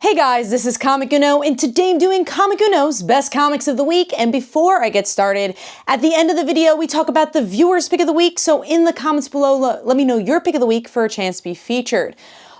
Hey guys, this is Comic Uno, and today I'm doing Comic Uno's Best Comics of the Week. And before I get started, at the end of the video, we talk about the viewer's pick of the week. So in the comments below, let me know your pick of the week for a chance to be featured.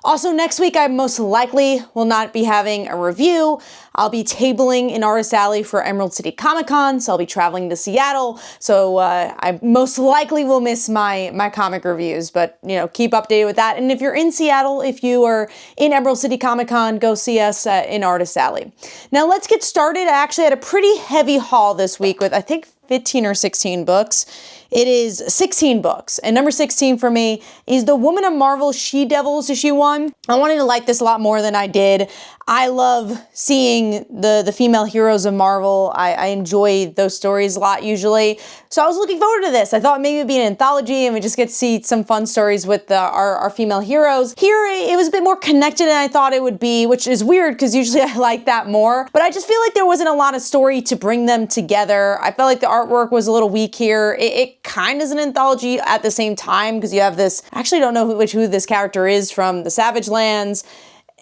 Also, next week, I most likely will not be having a review. I'll be tabling in Artist Alley for Emerald City Comic Con, so I'll be traveling to Seattle. So I most likely will miss my comic reviews, but you know, keep updated with that. And if you're in Seattle, if you are in Emerald City Comic Con, go see us in Artist Alley. Now let's get started. I actually had a pretty heavy haul this week with, I think, 15 or 16 books. It is 16 books, and number 16 for me is The Woman of Marvel She-Devils issue 1. I wanted to like this a lot more than I did. I love seeing the female heroes of Marvel. I enjoy those stories a lot usually. So I was looking forward to this. I thought maybe it'd be an anthology and we just get to see some fun stories with our female heroes. Here it was a bit more connected than I thought it would be, which is weird because usually I like that more. But I just feel like there wasn't a lot of story to bring them together. I felt like the artwork was a little weak here. It kind of is an anthology at the same time because you have this, I actually don't know who this character is from the Savage Lands.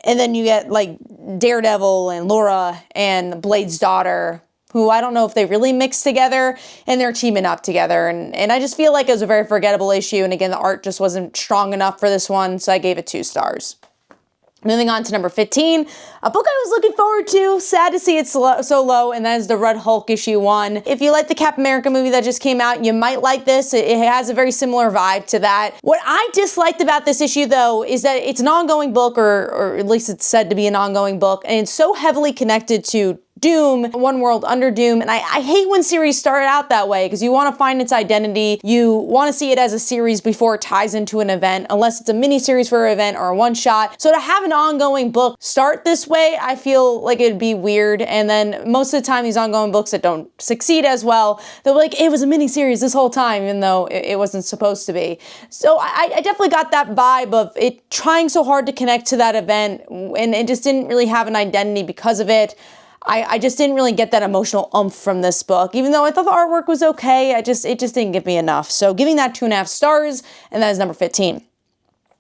And then you get like Daredevil and Laura and Blade's daughter, who I don't know if they really mixed together, and they're teaming up together. And I just feel like it was a very forgettable issue. And again, the art just wasn't strong enough for this one, so I gave it 2 stars. Moving on to number 15, a book I was looking forward to, sad to see it so low, and that is the Red Hulk issue 1. If you like the Captain America movie that just came out, you might like this. It has a very similar vibe to that. What I disliked about this issue though is that it's an ongoing book, or at least it's said to be an ongoing book, and it's so heavily connected to Doom, One World Under Doom, and I hate when series start out that way because you want to find its identity. You want to see it as a series before it ties into an event, unless it's a mini-series for an event or a one-shot. So to have an ongoing book start this way, I feel like it'd be weird, and then most of the time these ongoing books that don't succeed as well, they're like, it was a mini-series this whole time, even though it wasn't supposed to be. So I definitely got that vibe of it trying so hard to connect to that event, and it just didn't really have an identity because of it. I just didn't really get that emotional oomph from this book. Even though I thought the artwork was okay, it just didn't give me enough. So giving that 2.5 stars, and that is number 15.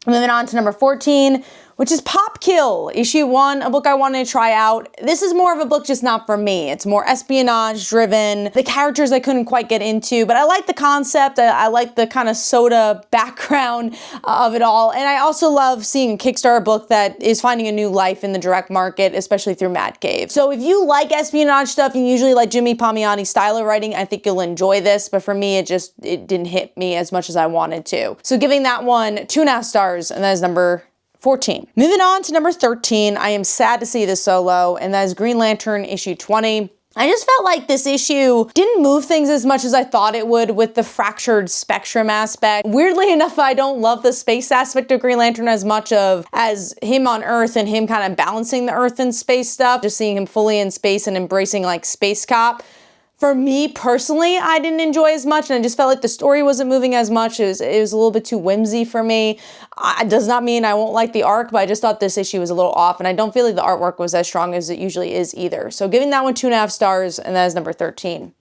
Moving on to number 14, which is Pop Kill, issue 1, a book I wanted to try out. This is more of a book just not for me. It's more espionage driven. The characters I couldn't quite get into, but I like the concept. I like the kind of soda background of it all. And I also love seeing a Kickstarter book that is finding a new life in the direct market, especially through Mad Cave. So if you like espionage stuff, you usually like Jimmy Palmiotti style of writing, I think you'll enjoy this. But for me, it didn't hit me as much as I wanted to. So giving that one 2.5 stars, and that is number 14. Moving on to number 13, I am sad to see this so low, and that is Green Lantern issue 20. I just felt like this issue didn't move things as much as I thought it would with the fractured spectrum aspect. Weirdly enough, I don't love the space aspect of Green Lantern as much as him on Earth and him kind of balancing the Earth and space stuff, just seeing him fully in space and embracing like Space Cop. For me personally, I didn't enjoy as much, and I just felt like the story wasn't moving as much. It was a little bit too whimsy for me. It does not mean I won't like the arc, but I just thought this issue was a little off, and I don't feel like the artwork was as strong as it usually is either. So giving that one 2.5 stars, and that is number 13.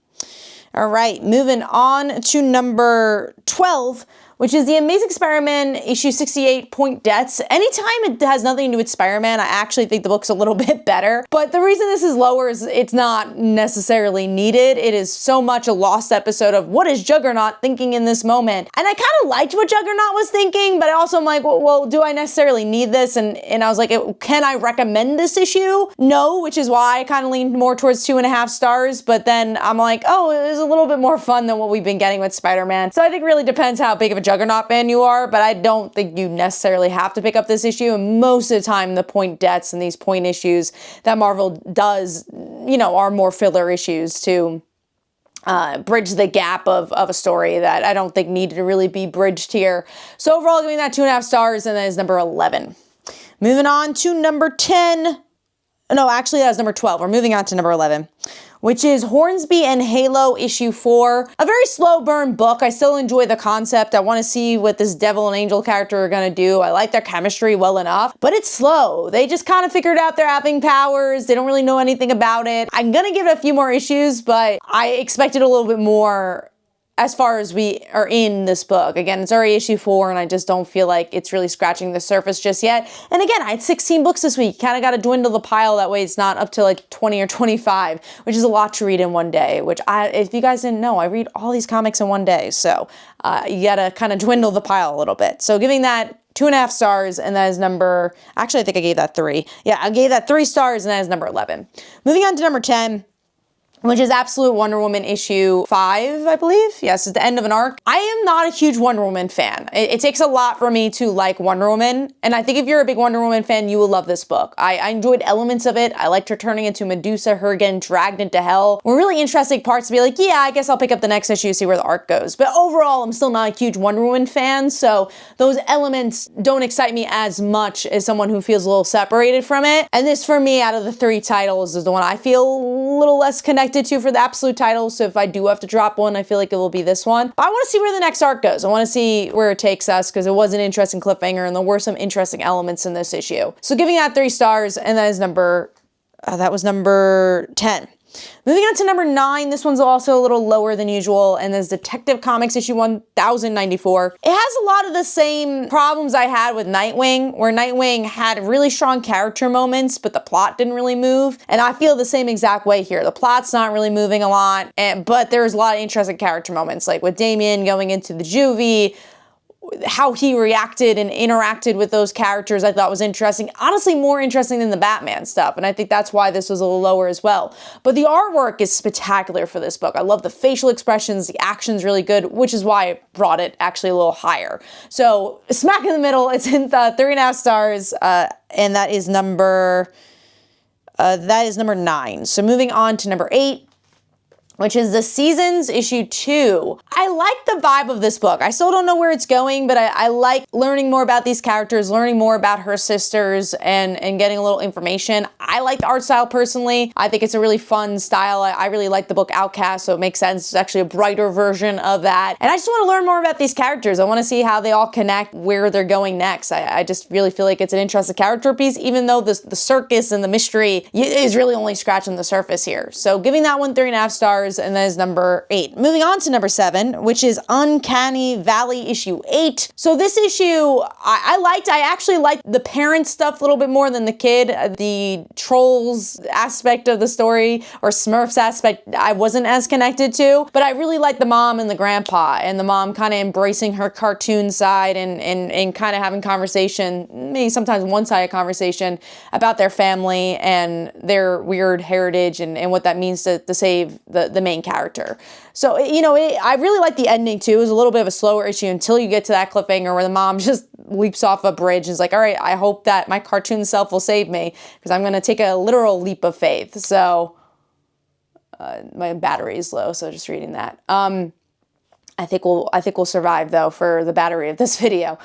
All right, moving on to number 12, which is The Amazing Spider-Man issue 68, Point Deaths. Anytime it has nothing to do with Spider-Man, I actually think the book's a little bit better. But the reason this is lower is it's not necessarily needed. It is so much a lost episode of what is Juggernaut thinking in this moment. And I kind of liked what Juggernaut was thinking, but I also am like, well, do I necessarily need this? And I was like, can I recommend this issue? No, which is why I kind of leaned more towards 2.5 stars. But then I'm like, oh, it was a little bit more fun than what we've been getting with Spider-Man. So I think it really depends how big of a Juggernaut fan you are, but I don't think you necessarily have to pick up this issue. And most of the time, the point deaths and these point issues that Marvel does, you know, are more filler issues to bridge the gap of a story that I don't think needed to really be bridged here. So overall, giving that 2.5 stars, and that is number 11. Moving on to number 10. No, actually, that was number 12. We're moving on to number 11, which is Hornsby and Halo issue 4. A very slow burn book. I still enjoy the concept. I want to see what this devil and angel character are going to do. I like their chemistry well enough, but it's slow. They just kind of figured out they're having powers. They don't really know anything about it. I'm going to give it a few more issues, but I expected a little bit more as far as we are in this book. Again, it's already issue 4, and I just don't feel like it's really scratching the surface just yet. And again, I had 16 books this week. Kind of got to dwindle the pile, that way it's not up to like 20 or 25, which is a lot to read in one day, which if you guys didn't know, I read all these comics in one day. So you got to kind of dwindle the pile a little bit. So giving that 2.5 stars, and that is number, actually I think I gave that 3. Yeah, I gave that 3 stars, and that is number 11. Moving on to number 10, which is Absolute Wonder Woman issue 5, I believe. Yes, it's the end of an arc. I am not a huge Wonder Woman fan. It takes a lot for me to like Wonder Woman, and I think if you're a big Wonder Woman fan, you will love this book. I enjoyed elements of it. I liked her turning into Medusa, her getting dragged into hell. Were really interesting parts to be like, yeah, I guess I'll pick up the next issue, see where the arc goes. But overall, I'm still not a huge Wonder Woman fan, so those elements don't excite me as much as someone who feels a little separated from it. And this, for me, out of the 3 titles, is the one I feel a little less connected to for the absolute title, so if I do have to drop one, I feel like it will be this one. But I want to see where the next arc goes. I want to see where it takes us, because it was an interesting cliffhanger, and there were some interesting elements in this issue. So giving that 3 stars, and that is that was number 10. Moving on to number 9, this one's also a little lower than usual, and this is Detective Comics issue 1094. It has a lot of the same problems I had with Nightwing, where Nightwing had really strong character moments, but the plot didn't really move. And I feel the same exact way here. The plot's not really moving a lot, but there's a lot of interesting character moments, like with Damien going into the juvie, how he reacted and interacted with those characters I thought was interesting. Honestly, more interesting than the Batman stuff, and I think that's why this was a little lower as well. But the artwork is spectacular for this book. I love the facial expressions, the action's really good, which is why I brought it actually a little higher. So smack in the middle, it's in the 3.5 stars, and that is number 9. So moving on to number 8, which is The Seasons issue 2. I like the vibe of this book. I still don't know where it's going, but I like learning more about these characters, learning more about her sisters, and getting a little information. I like the art style personally. I think it's a really fun style. I really like the book Outcast, so it makes sense. It's actually a brighter version of that. And I just want to learn more about these characters. I want to see how they all connect, where they're going next. I just really feel like it's an interesting character piece, even though the circus and the mystery is really only scratching the surface here. So giving that one 3.5 stars, and that is number 8. Moving on to number 7, which is Uncanny Valley issue 8. So this issue, I actually liked the parent stuff a little bit more than the kid. The trolls aspect of the story, or Smurfs aspect, I wasn't as connected to, but I really liked the mom and the grandpa, and the mom kind of embracing her cartoon side and kind of having conversation, maybe sometimes one-sided conversation about their family and their weird heritage and what that means to save the main character. So, I really like the ending too. It was a little bit of a slower issue until you get to that cliffhanger where the mom just leaps off a bridge and is like, all right, I hope that my cartoon self will save me, because I'm going to take a literal leap of faith. So, my battery is low, so just reading that. I think we'll survive though for the battery of this video.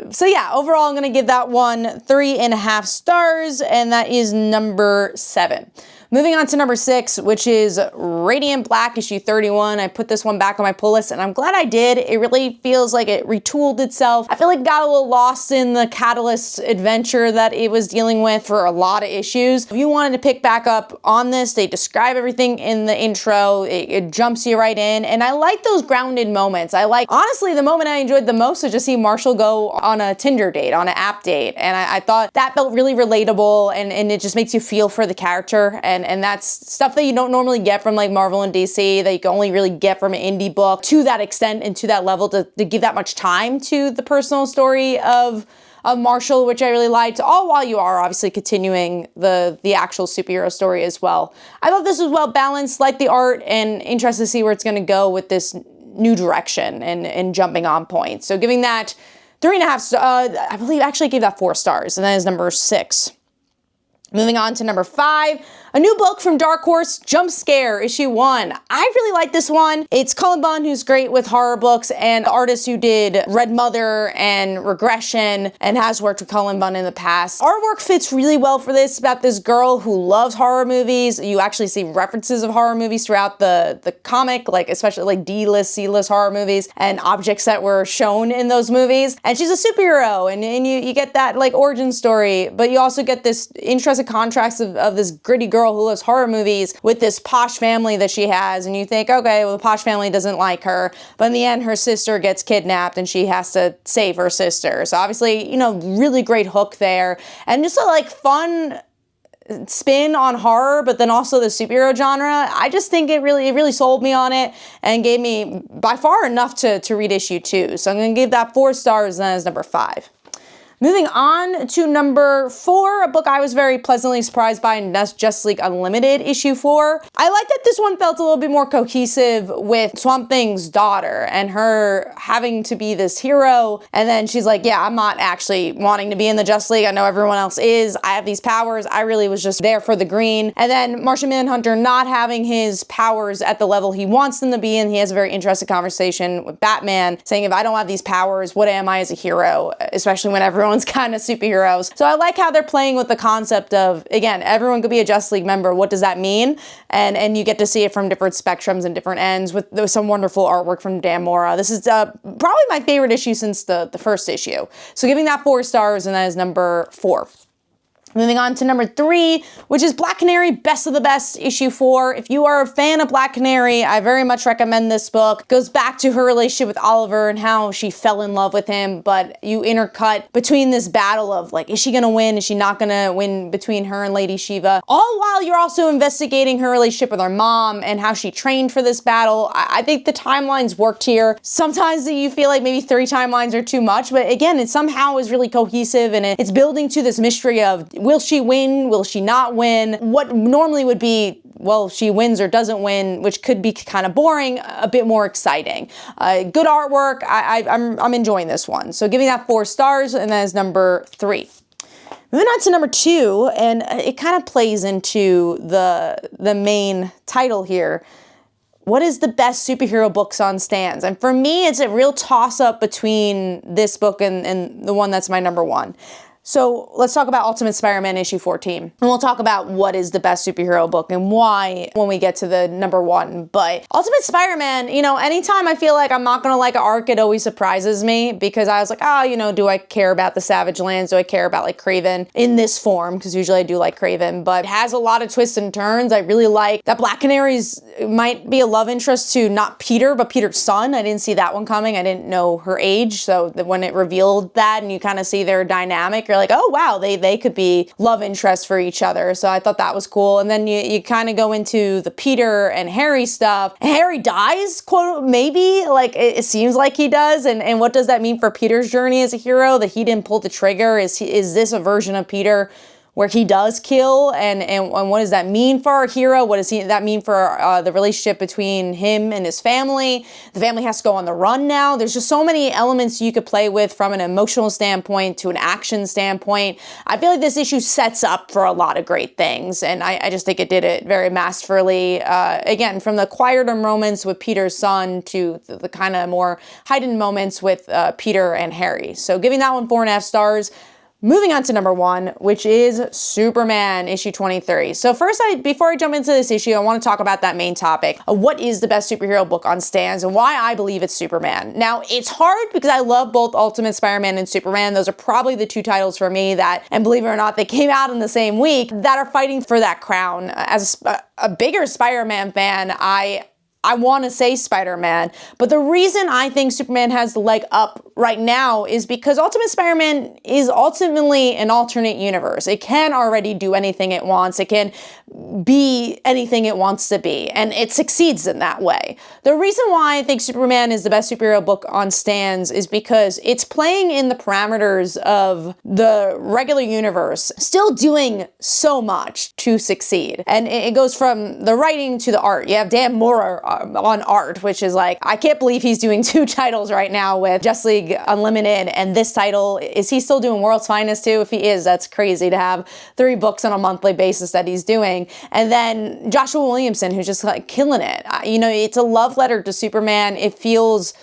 So yeah, overall I'm gonna give that one 3.5 stars, and that is number 7. Moving on to number 6, which is Radiant Black issue 31. I put this one back on my pull list, and I'm glad I did. It really feels like it retooled itself. I feel like it got a little lost in the Catalyst adventure that it was dealing with for a lot of issues. If you wanted to pick back up on this, they describe everything in the intro. It jumps you right in, and I like those grounded moments. Honestly, the moment I enjoyed the most was just see Marshall go on a Tinder date, on an app date, and I thought that felt really relatable, and it just makes you feel for the character, and that's stuff that you don't normally get from like Marvel and DC, that you can only really get from an indie book to that extent and to that level, to give that much time to the personal story of Marshall, which I really liked, all while you are obviously continuing the actual superhero story as well. I thought this was well balanced, like the art, and interested to see where it's going to go with this new direction and jumping on point. So giving that 3.5, I believe actually gave that 4 stars, and that is number 6. Moving on to number 5, a new book from Dark Horse, Jumpscare, issue 1. I really like this one. It's Cullen Bunn, who's great with horror books, and the artist who did Red Mother and Regression and has worked with Cullen Bunn in the past. Artwork fits really well for this, about this girl who loves horror movies. You actually see references of horror movies throughout the comic, like especially like D-list, C-list horror movies and objects that were shown in those movies. And she's a superhero, and you get that like origin story, but you also get this interesting interesting contrast of this gritty girl who loves horror movies with this posh family that she has, and you think, okay, well, the posh family doesn't like her, but in the end, her sister gets kidnapped and she has to save her sister. So obviously, you know, really great hook there, and just a like fun spin on horror, but then also the superhero genre. I just think it really sold me on it and gave me by far enough to read issue 2. So I'm going to give that 4 stars, and that is number 5. Moving on to number 4, a book I was very pleasantly surprised by, and that's Justice League Unlimited issue 4. I like that this one felt a little bit more cohesive with Swamp Thing's daughter and her having to be this hero, and then she's like, yeah, I'm not actually wanting to be in the Justice League. I know everyone else is. I have these powers. I really was just there for the green. And then Martian Manhunter not having his powers at the level he wants them to be, and he has a very interesting conversation with Batman saying, if I don't have these powers, what am I as a hero? Especially when everyone's kind of superheroes. So I like how they're playing with the concept of, again, everyone could be a Justice League member. What does that mean? And you get to see it from different spectrums and different ends with some wonderful artwork from Dan Mora. This is probably my favorite issue since the first issue. So giving that 4 stars, and that is number 4. Moving on to number 3, which is Black Canary, Best of the Best, issue 4. If you are a fan of Black Canary, I very much recommend this book. It goes back to her relationship with Oliver and how she fell in love with him, but you intercut between this battle of like, is she gonna win? Is she not gonna win between her and Lady Shiva? All while you're also investigating her relationship with her mom and how she trained for this battle. I think the timelines worked here. Sometimes you feel like maybe 3 timelines are too much, but again, it somehow is really cohesive, and it's building to this mystery of, will she win? Will she not win? What normally would be, well, she wins or doesn't win, which could be kind of boring, a bit more exciting. Good artwork. I'm enjoying this one. So giving that 4 stars, and that is number 3. Moving on to number 2, and it kind of plays into the main title here. What is the best superhero books on stands? And for me, it's a real toss-up between this book and the one that's my number 1. So let's talk about Ultimate Spider-Man issue 14. And we'll talk about what is the best superhero book and why when we get to the number 1. But Ultimate Spider-Man, you know, anytime I feel like I'm not gonna like an arc, it always surprises me, because I was like, oh, you know, do I care about the Savage Lands? Do I care about like Kraven in this form? Because usually I do like Kraven, but it has a lot of twists and turns. I really like that Black Canary's might be a love interest to not Peter, but Peter's son. I didn't see that one coming. I didn't know her age. So when it revealed that and you kind of see their dynamic, you're like, oh wow, they could be love interests for each other. So I thought that was cool. And then you kind of go into the Peter and Harry stuff. And Harry dies, quote, maybe, like it seems like he does. And what does that mean for Peter's journey as a hero, that he didn't pull the trigger? Is this a version of Peter where he does kill, and what does that mean for our hero? What does that mean for the relationship between him and his family? The family has to go on the run now. There's just so many elements you could play with from an emotional standpoint to an action standpoint. I feel like this issue sets up for a lot of great things, and I just think it did it very masterfully. Again, from the quieter moments with Peter's son to the kind of more heightened moments with Peter and Harry. So giving that one 4.5 stars. Moving on to number 1, which is Superman issue 23. So first, before I jump into this issue, I want to talk about that main topic of what is the best superhero book on stands and why I believe it's Superman. Now, it's hard because I love both Ultimate Spider-Man and Superman. Those are probably the 2 titles for me that, and believe it or not, they came out in the same week, that are fighting for that crown. As a bigger Spider-Man fan, I want to say Spider-Man, but the reason I think Superman has the leg up right now is because Ultimate Spider-Man is ultimately an alternate universe. It can already do anything it wants. It can be anything it wants to be, and it succeeds in that way. The reason why I think Superman is the best superhero book on stands is because it's playing in the parameters of the regular universe, still doing so much to succeed. And it goes from the writing to the art. You have Dan Mora on art, which is like, I can't believe he's doing 2 titles right now with Justice League Unlimited and this title. Is he still doing World's Finest too? If he is, that's crazy to have 3 books on a monthly basis that he's doing. And then Joshua Williamson, who's just like killing it. You know, it's a love letter to Superman. It feels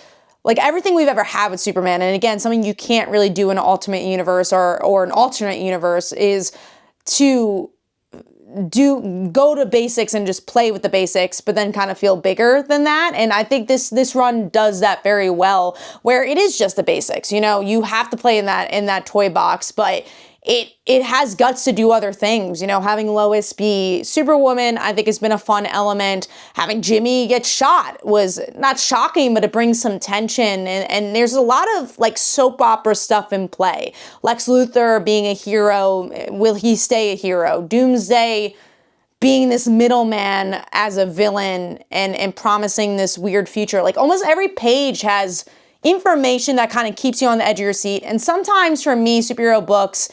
like everything we've ever had with Superman. And again, something you can't really do in an ultimate universe or an alternate universe is to go to basics and just play with the basics, but then kind of feel bigger than that. And I think this run does that very well, where it is just the basics. You know, you have to play in that toy box, but it has guts to do other things. You know, having Lois be Superwoman, I think has been a fun element. Having Jimmy get shot was not shocking, but it brings some tension. And there's a lot of like soap opera stuff in play. Lex Luthor being a hero, will he stay a hero? Doomsday being this middleman as a villain and promising this weird future. Like almost every page has information that kind of keeps you on the edge of your seat. And sometimes for me, superhero books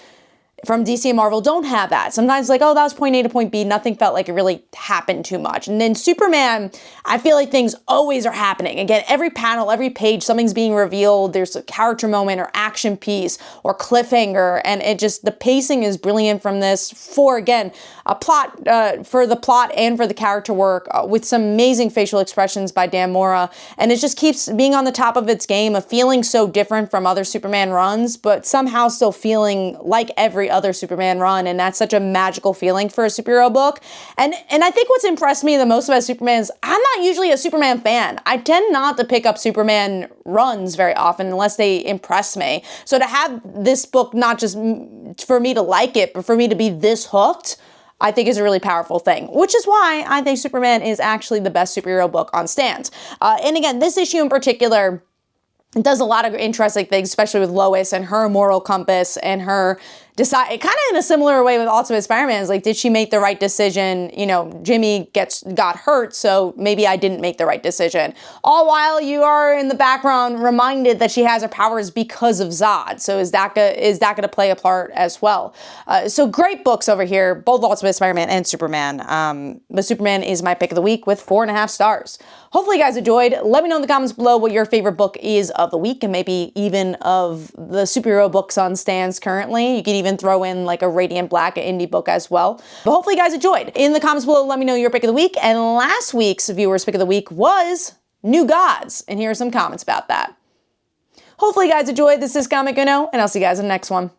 from DC and Marvel don't have that. Sometimes like, oh, that was point A to point B. Nothing felt like it really happened too much. And then Superman, I feel like things always are happening. Again, every panel, every page, something's being revealed. There's a character moment or action piece or cliffhanger. And it just, the pacing is brilliant from this for, again, a plot, for the plot and for the character work with some amazing facial expressions by Dan Mora. And it just keeps being on the top of its game of feeling so different from other Superman runs, but somehow still feeling like every other Superman run, and that's such a magical feeling for a superhero book. And I think what's impressed me the most about Superman is I'm not usually a Superman fan. I tend not to pick up Superman runs very often unless they impress me. So to have this book not just for me to like it, but for me to be this hooked, I think is a really powerful thing, which is why I think Superman is actually the best superhero book on stands. And again, this issue in particular does a lot of interesting things, especially with Lois and her moral compass and her decide, kind of in a similar way with Ultimate Spider-Man, is like, did she make the right decision? You know, Jimmy got hurt, so maybe I didn't make the right decision. All while you are in the background reminded that she has her powers because of Zod. So is that going to play a part as well? So great books over here, both Ultimate Spider-Man and Superman. But Superman is my pick of the week with 4.5 stars. Hopefully you guys enjoyed. Let me know in the comments below what your favorite book is of the week and maybe even of the superhero books on stands currently. You can even throw in like a Radiant Black indie book as well. But hopefully you guys enjoyed. In the comments below, let me know your pick of the week. And last week's viewer's pick of the week was New Gods. And here are some comments about that. Hopefully you guys enjoyed. This is Comic Uno, and I'll see you guys in the next one.